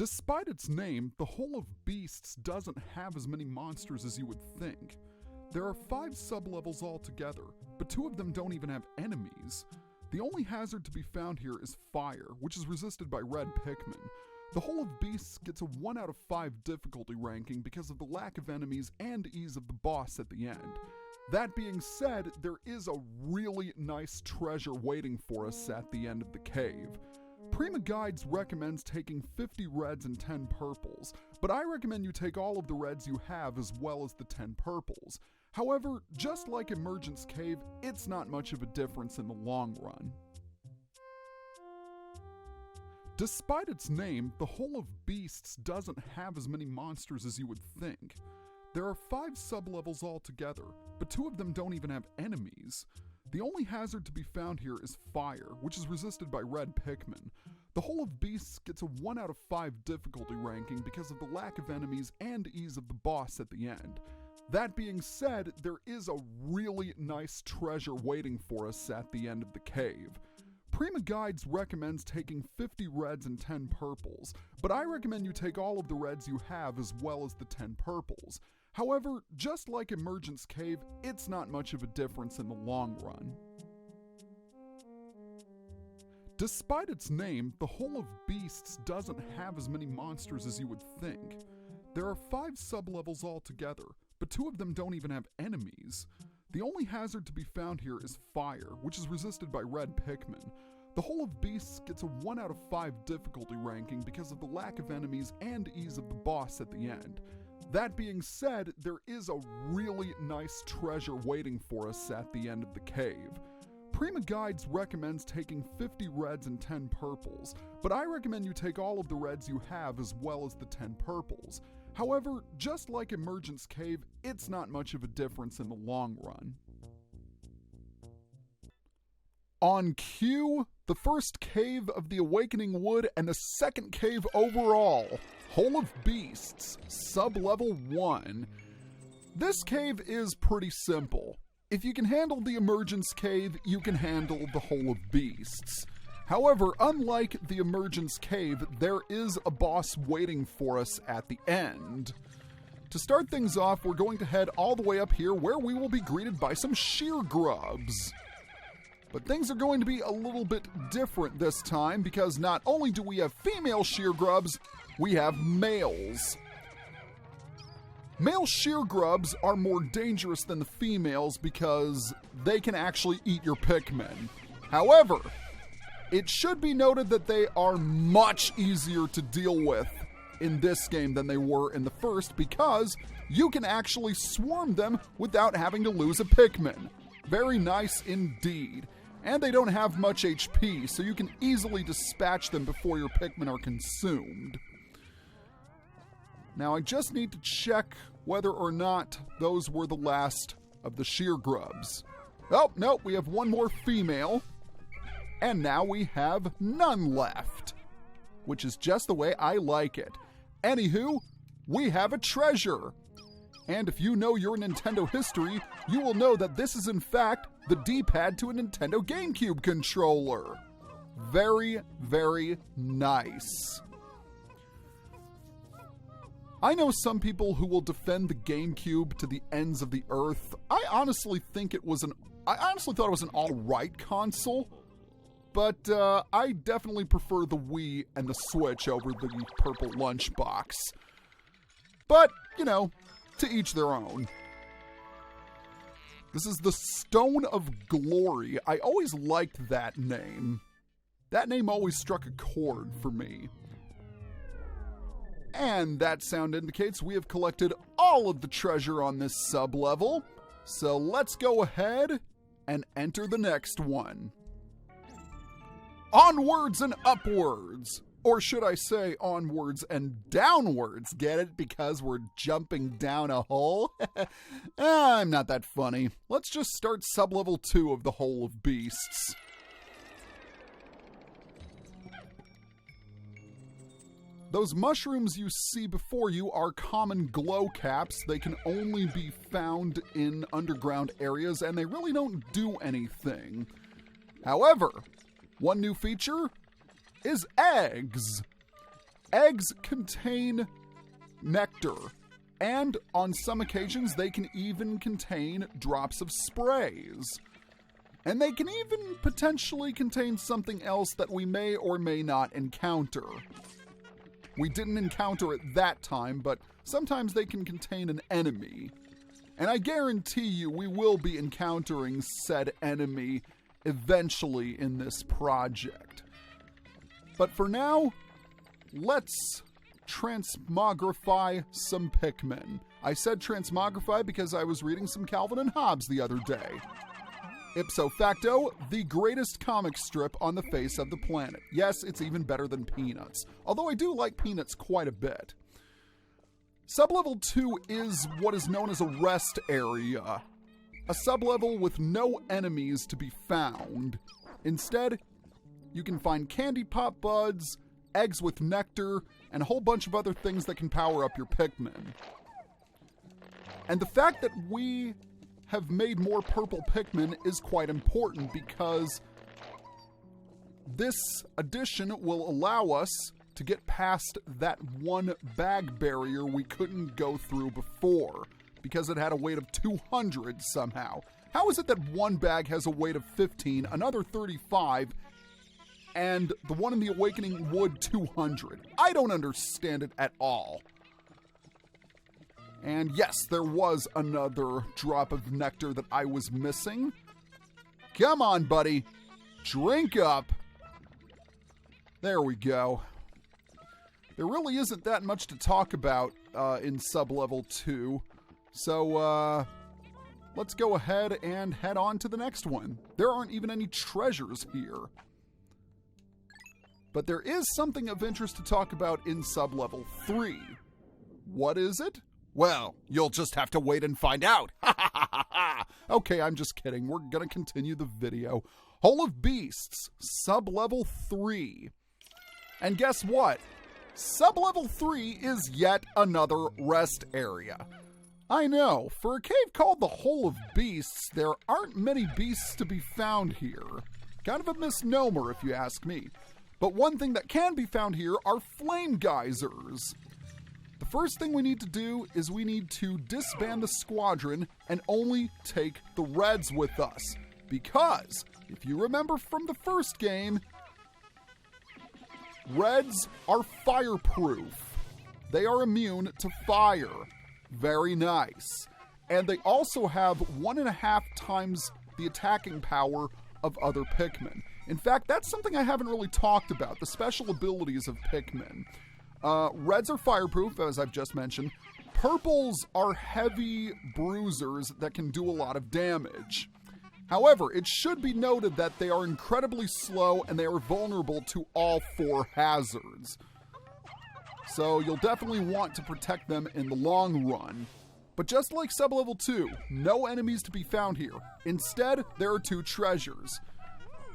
Despite its name, the Hole of Beasts doesn't have as many monsters as you would think. There are 5 sublevels altogether, but 2 of them don't even have enemies. The only hazard to be found here is fire, which is resisted by Red Pikmin. The Hole of Beasts gets a 1 out of 5 difficulty ranking because of the lack of enemies and ease of the boss at the end. That being said, there is a really nice treasure waiting for us at the end of the cave. Prima Guides recommends taking 50 reds and 10 purples, but I recommend you take all of the reds you have as well as the 10 purples. However, just like Emergence Cave, it's not much of a difference in the long run. Despite its name, the Hole of Beasts doesn't have as many monsters as you would think. There are 5 sublevels altogether, but 2 of them don't even have enemies. The only hazard to be found here is fire, which is resisted by Red Pikmin. The Hole of Beasts gets a 1 out of 5 difficulty ranking because of the lack of enemies and ease of the boss at the end. That being said, there is a really nice treasure waiting for us at the end of the cave. Prima Guides recommends taking 50 reds and 10 purples, but I recommend you take all of the reds you have as well as the 10 purples. However, just like Emergence Cave, it's not much of a difference in the long run. Despite its name, the Hole of Beasts doesn't have as many monsters as you would think. There are 5 sublevels altogether, but 2 of them don't even have enemies. The only hazard to be found here is fire, which is resisted by Red Pikmin. The Hole of Beasts gets a 1 out of 5 difficulty ranking because of the lack of enemies and ease of the boss at the end. That being said, there is a really nice treasure waiting for us at the end of the cave. Prima Guides recommends taking 50 reds and 10 purples, but I recommend you take all of the reds you have as well as the 10 purples. However, just like Emergence Cave, it's not much of a difference in the long run. On cue, the first cave of the Awakening Wood and the second cave overall, Hole of Beasts, Sub-Level 1. This cave is pretty simple. If you can handle the Emergence Cave, you can handle the Hole of Beasts. However, unlike the Emergence Cave, there is a boss waiting for us at the end. To start things off, we're going to head all the way up here where we will be greeted by some sheer grubs. But things are going to be a little bit different this time because not only do we have female sheer grubs, we have males. Male sheer grubs are more dangerous than the females because they can actually eat your Pikmin. However, it should be noted that they are much easier to deal with in this game than they were in the first because you can actually swarm them without having to lose a Pikmin. Very nice indeed. And they don't have much HP, so you can easily dispatch them before your Pikmin are consumed. Now I just need to check whether or not those were the last of the sheer grubs. Oh, no, we have one more female. And now we have none left, which is just the way I like it. Anywho, we have a treasure. And if you know your Nintendo history, you will know that this is in fact the D-pad to a Nintendo GameCube controller. Very, very nice. I know some people who will defend the GameCube to the ends of the earth. I honestly thought it was an alright console. But I definitely prefer the Wii and the Switch over the purple lunchbox. But, you know, to each their own. This is the Stone of Glory. I always liked that name. That name always struck a chord for me. And that sound indicates we have collected all of the treasure on this sub-level. So let's go ahead and enter the next one. Onwards and upwards. Or should I say onwards and downwards? Get it? Because we're jumping down a hole? I'm not that funny. Let's just start sub-level 2 of the Hole of Beasts. Those mushrooms you see before you are common glow caps. They can only be found in underground areas, and they really don't do anything. However, one new feature is eggs. Eggs contain nectar, and on some occasions they can even contain drops of sprays. And they can even potentially contain something else that we may or may not encounter. We didn't encounter it that time, but sometimes they can contain an enemy. And I guarantee you we will be encountering said enemy eventually in this project. But for now, let's transmogrify some Pikmin. I said transmogrify because I was reading some Calvin and Hobbes the other day. Ipso facto, the greatest comic strip on the face of the planet. Yes, it's even better than Peanuts, although I do like Peanuts quite a bit. Sublevel 2 is what is known as a rest area, a sublevel with no enemies to be found. Instead, you can find candy pop buds, eggs with nectar, and a whole bunch of other things that can power up your Pikmin. And the fact that we have made more purple Pikmin is quite important because this addition will allow us to get past that one bag barrier we couldn't go through before because it had a weight of 200 somehow. How is it that one bag has a weight of 15, another 35, and the one in the Awakening Wood 200? I don't understand it at all. And yes, there was another drop of nectar that I was missing. Come on, buddy. Drink up. There we go. There really isn't that much to talk about in Sublevel 2. So, let's go ahead and head on to the next one. There aren't even any treasures here. But there is something of interest to talk about in Sublevel 3. What is it? Well, you'll just have to wait and find out. Okay, I'm just kidding. We're going to continue the video. Hole of Beasts, Sublevel 3. And guess what? Sublevel 3 is yet another rest area. I know, for a cave called the Hole of Beasts, there aren't many beasts to be found here. Kind of a misnomer, if you ask me. But one thing that can be found here are flame geysers. The first thing we need to do is we need to disband the squadron and only take the Reds with us. Because, if you remember from the first game, Reds are fireproof. They are immune to fire. Very nice. And they also have 1.5 times the attacking power of other Pikmin. In fact, that's something I haven't really talked about, the special abilities of Pikmin. Reds are fireproof, as I've just mentioned. Purples are heavy bruisers that can do a lot of damage. However, it should be noted that they are incredibly slow and they are vulnerable to all 4 hazards. So you'll definitely want to protect them in the long run. But just like Sublevel 2, no enemies to be found here. Instead, there are 2 treasures.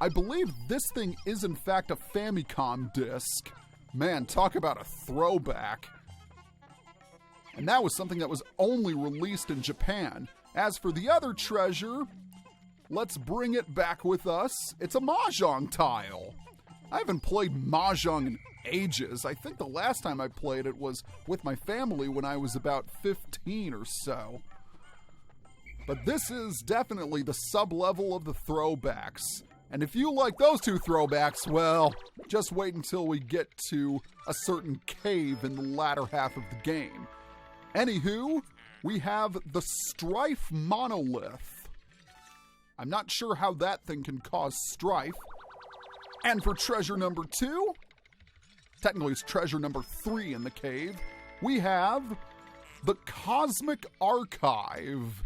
I believe this thing is in fact a Famicom disc. Man, talk about a throwback. And that was something that was only released in Japan. As for the other treasure, let's bring it back with us. It's a Mahjong tile. I haven't played Mahjong in ages. I think the last time I played it was with my family when I was about 15 or so. But this is definitely the sub-level of the throwbacks. And if you like those 2 throwbacks, well, just wait until we get to a certain cave in the latter half of the game. Anywho, we have the Strife Monolith. I'm not sure how that thing can cause strife. And for treasure number 2, technically it's treasure number 3 in the cave, we have the Cosmic Archive.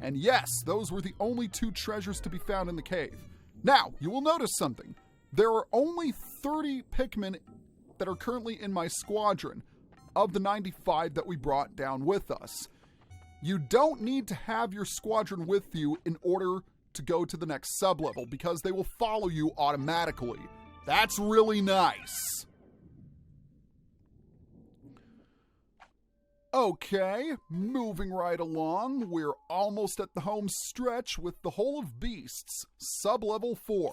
And yes, those were the only 2 treasures to be found in the cave. Now, you will notice something. There are only 30 Pikmin that are currently in my squadron of the 95 that we brought down with us. You don't need to have your squadron with you in order to go to the next sublevel because they will follow you automatically. That's really nice. Okay, moving right along, we're almost at the home stretch with the Hole of Beasts, Sublevel 4.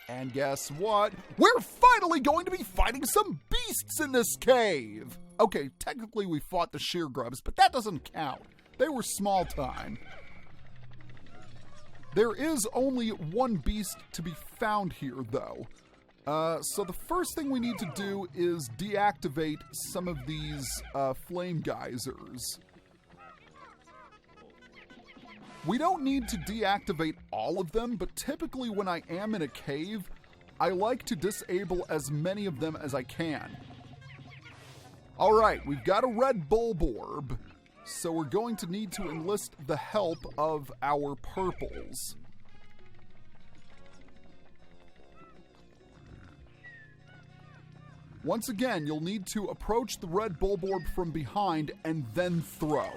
And guess what? We're finally going to be fighting some beasts in this cave! Okay, technically we fought the sheer grubs, but that doesn't count. They were small time. There is only one beast to be found here, though. So the first thing we need to do is deactivate some of these flame geysers. We don't need to deactivate all of them, but typically when I am in a cave, I like to disable as many of them as I can. Alright, we've got a red bulborb, so we're going to need to enlist the help of our purples. Once again, you'll need to approach the red bulborb from behind and then throw.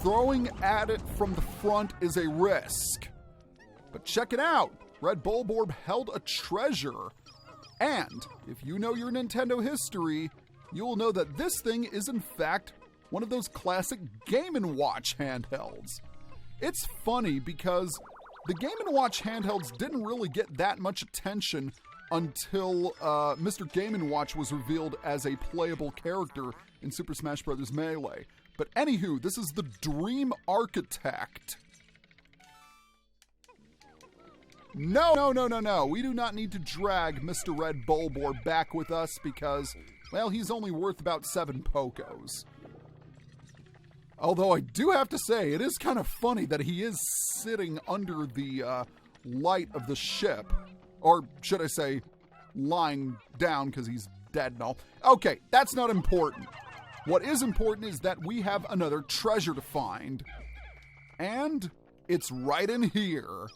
Throwing at it from the front is a risk. But check it out! Red bulborb held a treasure. And if you know your Nintendo history, you will know that this thing is in fact one of those classic Game & Watch handhelds. It's funny because the Game & Watch handhelds didn't really get that much attention until Mr. Game & Watch was revealed as a playable character in Super Smash Bros. Melee. But anywho, this is the Dream Architect. No. We do not need to drag Mr. Red Bulborb back with us because, well, he's only worth about 7 Pokos. Although I do have to say, it is kind of funny that he is sitting under the light of the ship. Or should I say, lying down because he's dead and all. Okay, that's not important. What is important is that we have another treasure to find. And it's right in here.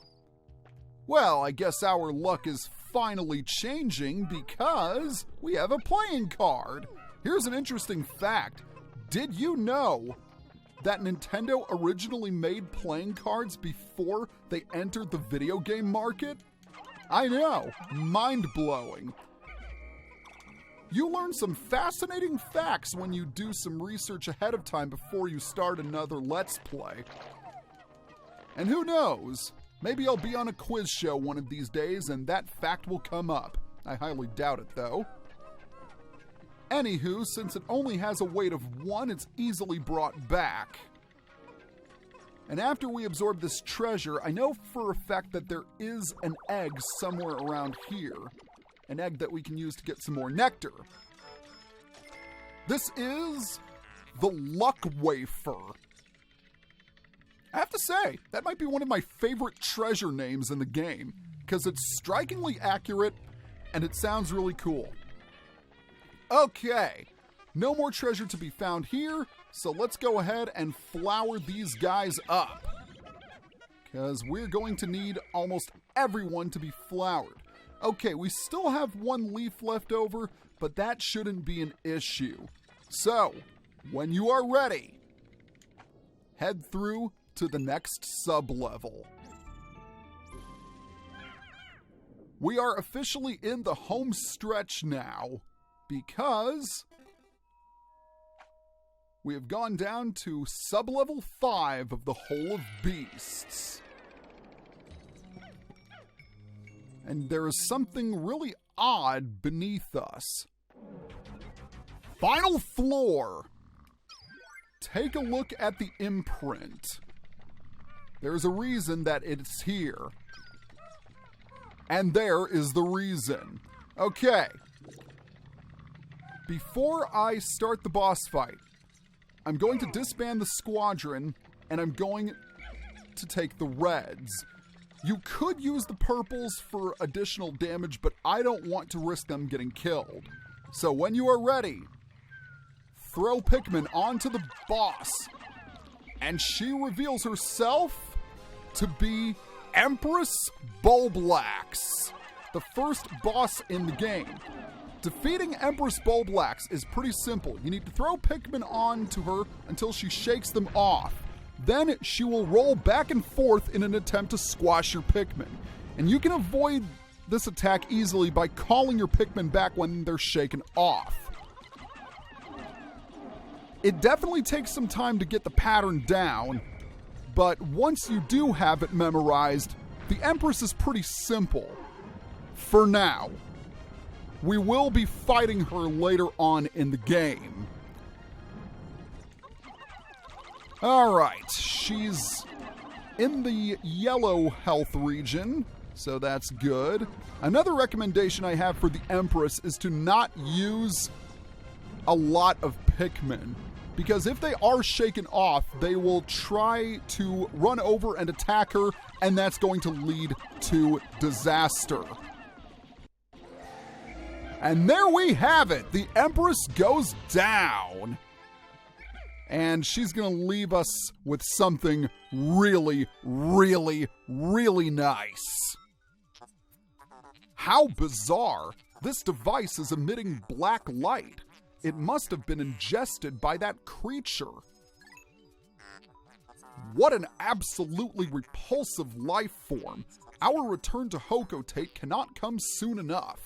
Well, I guess our luck is finally changing because we have a playing card. Here's an interesting fact. Did you know that Nintendo originally made playing cards before they entered the video game market? I know, mind-blowing. You learn some fascinating facts when you do some research ahead of time before you start another Let's Play. And who knows, maybe I'll be on a quiz show one of these days and that fact will come up. I highly doubt it, though. Anywho, since it only has a weight of 1, it's easily brought back. And after we absorb this treasure, I know for a fact that there is an egg somewhere around here. An egg that we can use to get some more nectar. This is the Luck Wafer. I have to say, that might be one of my favorite treasure names in the game, because it's strikingly accurate and it sounds really cool. Okay, no more treasure to be found here, so let's go ahead and flower these guys up. Because we're going to need almost everyone to be flowered. Okay, we still have 1 leaf left over, but that shouldn't be an issue. So, when you are ready, head through to the next sub-level. We are officially in the home stretch now, because we have gone down to sub-level 5 of the Hole of Beasts. And there is something really odd beneath us. Final floor! Take a look at the imprint. There's a reason that it's here. And there is the reason. Okay. Before I start the boss fight, I'm going to disband the squadron, and I'm going to take the reds. You could use the purples for additional damage, but I don't want to risk them getting killed. So when you are ready, throw Pikmin onto the boss, and she reveals herself to be Empress Bulblax, the first boss in the game. Defeating Empress Bulblax is pretty simple. You need to throw Pikmin onto her until she shakes them off. Then she will roll back and forth in an attempt to squash your Pikmin. And you can avoid this attack easily by calling your Pikmin back when they're shaken off. It definitely takes some time to get the pattern down, but once you do have it memorized, the Empress is pretty simple. for now. We will be fighting her later on in the game. Alright, she's in the yellow health region, so that's good. Another recommendation I have for the Empress is to not use a lot of Pikmin, because if they are shaken off, they will try to run over and attack her, and that's going to lead to disaster. And there we have it. The Empress goes down. And she's going to leave us with something really, really, really nice. How bizarre. This device is emitting black light. It must have been ingested by that creature. What an absolutely repulsive life form. Our return to Hocotate cannot come soon enough.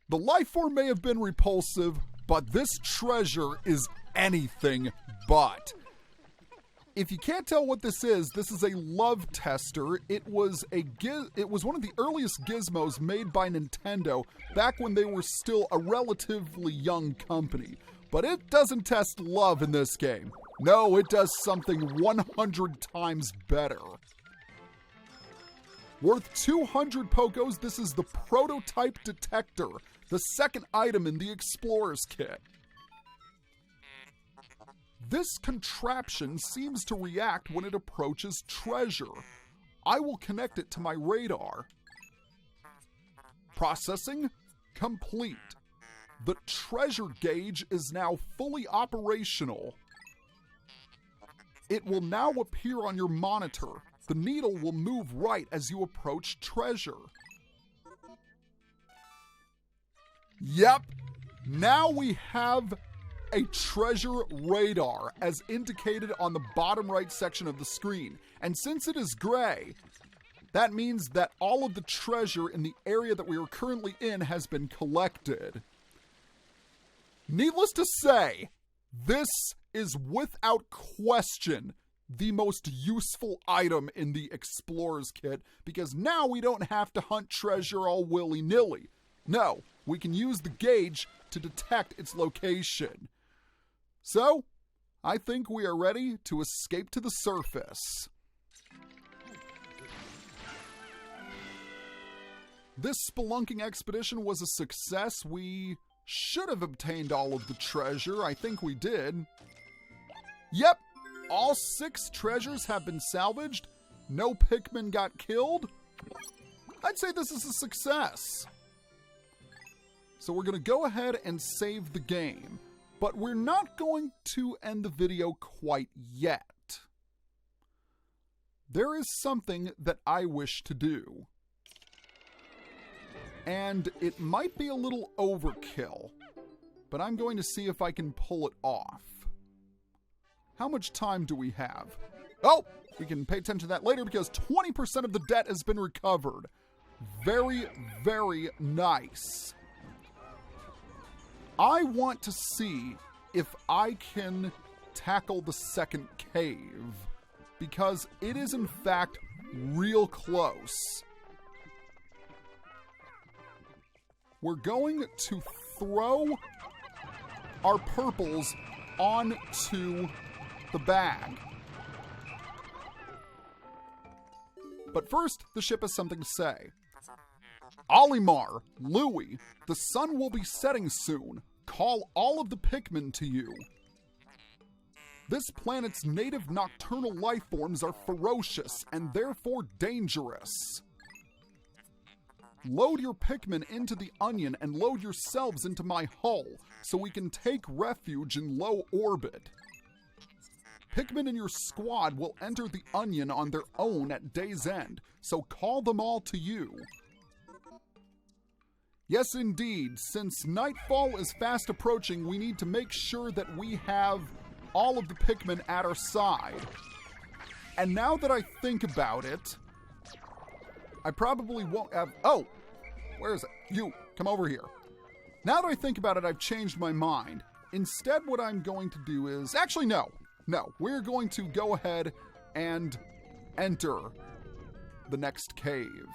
The life form may have been repulsive, but this treasure is anything but. If you can't tell what this is a love tester. It was one of the earliest gizmos made by Nintendo back when they were still a relatively young company. But it doesn't test love in this game. No, it does something 100 times better. Worth 200 Pokos, this is the prototype detector, the second item in the Explorer's Kit. This contraption seems to react when it approaches treasure. I will connect it to my radar. Processing complete. The treasure gauge is now fully operational. It will now appear on your monitor. The needle will move right as you approach treasure. Yep, now we have a treasure radar as indicated on the bottom right section of the screen. And since it is gray, that means that all of the treasure in the area that we are currently in has been collected. Needless to say, this is without question the most useful item in the Explorer's Kit, because now we don't have to hunt treasure all willy-nilly. No, we can use the gauge to detect its location. So, I think we are ready to escape to the surface. This spelunking expedition was a success. We should have obtained all of the treasure. I think we did. Yep, all 6 treasures have been salvaged. No Pikmin got killed. I'd say this is a success. So we're going to go ahead and save the game. But we're not going to end the video quite yet. There is something that I wish to do. And it might be a little overkill, but I'm going to see if I can pull it off. How much time do we have? Oh, we can pay attention to that later because 20% of the debt has been recovered. Very, very nice. I want to see if I can tackle the second cave, because it is in fact real close. We're going to throw our purples onto the bag. But first, the ship has something to say. Olimar, Louie, the sun will be setting soon. Call all of the Pikmin to you. This planet's native nocturnal life forms are ferocious and therefore dangerous. Load your Pikmin into the onion and load yourselves into my hull so we can take refuge in low orbit. Pikmin in your squad will enter the onion on their own at day's end, so call them all to you. Yes, indeed, since nightfall is fast approaching, we need to make sure that we have all of the Pikmin at our side. And now that I think about it, I probably won't have... Oh! Where is it? You! Come over here. Now that I think about it, I've changed my mind. Instead, what I'm going to do is... Actually, no. No. We're going to go ahead and enter the next cave.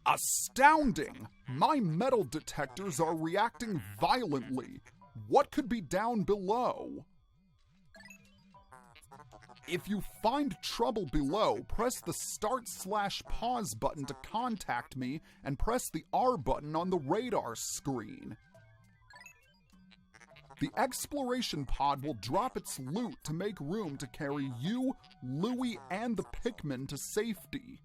Astounding! My metal detectors are reacting violently. What could be down below? If you find trouble below, press the start/pause button to contact me and press the R button on the radar screen. The exploration pod will drop its loot to make room to carry you, Louie, and the Pikmin to safety.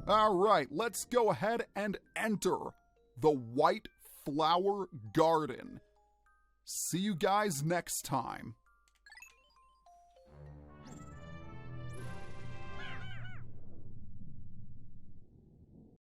Alright, let's go ahead and enter the White Flower Garden. See you guys next time.